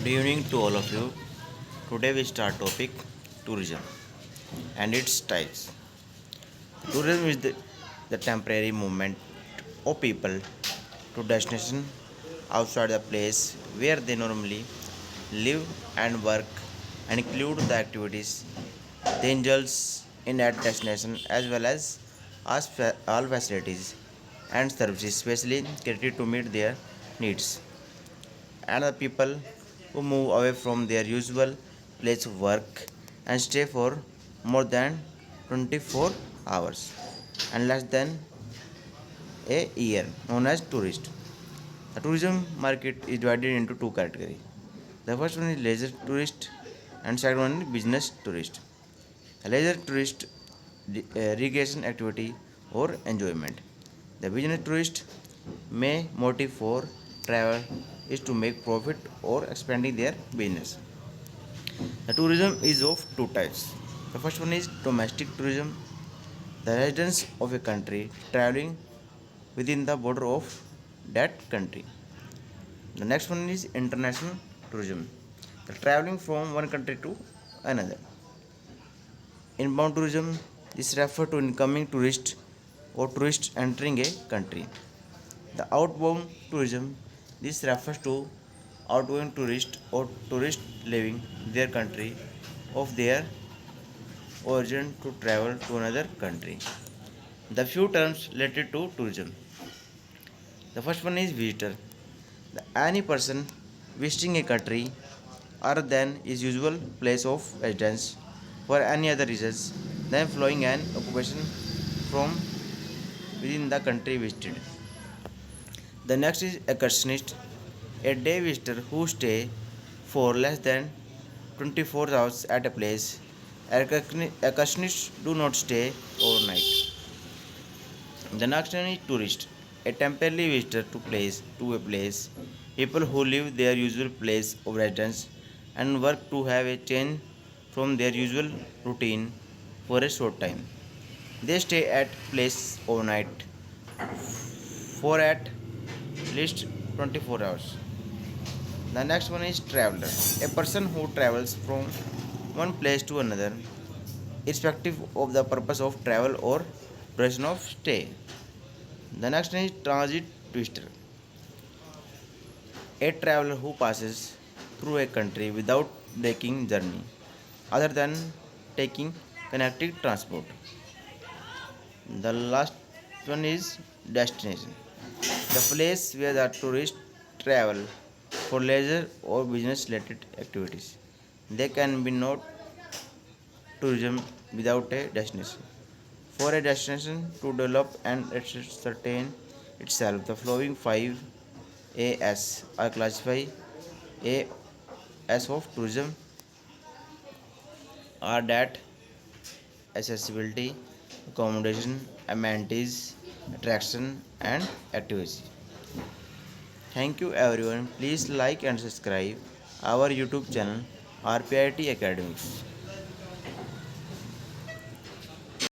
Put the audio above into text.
Good evening to all of you. Today we start topic tourism and its types. Tourism is the temporary movement of people to destination outside the place where they normally live and work and include the activities they indulge in that destination as well as all facilities and services specially created to meet their needs and the people who move away from their usual place of work and stay for more than 24 hours and less than a year known as tourist. The tourism market is divided into two categories. The first one is leisure tourist and second one is business tourist. A leisure tourist recreation activity or enjoyment. The business tourist may motive for travel is to make profit or expanding their business. The tourism is of two types. The first one is domestic tourism, the residents of a country traveling within the border of that country. The next one is international tourism, the traveling from one country to another. Inbound tourism is referred to incoming tourists or tourists entering a country. The outbound tourism this refers to outgoing tourists or tourists leaving their country of their origin to travel to another country. The few terms related to tourism. The first one is visitor. Any person visiting a country other than his usual place of residence for any other reasons than following an occupation from within the country visited. The next is excursionist, a day visitor who stay for less than 24 hours at a place. Excursionists do not stay overnight. The next one is tourist, a temporary visitor to a place. People who leave their usual place of residence and work to have a change from their usual routine for a short time. They stay at place overnight for at least 24 hours. The next one is traveler, a person who travels from one place to another, irrespective of the purpose of travel or duration of stay. The next one is transit twister, a traveler who passes through a country without breaking journey, other than taking connecting transport. The last one is destination, the place where the tourists travel for leisure or business related activities. They can be not tourism without a destination. For a destination to develop and ascertain itself, the following five AS are classified AS of tourism are that accessibility, accommodation, amenities, attraction, and activity. Thank you everyone. Please like and subscribe our YouTube channel RPIT Academics.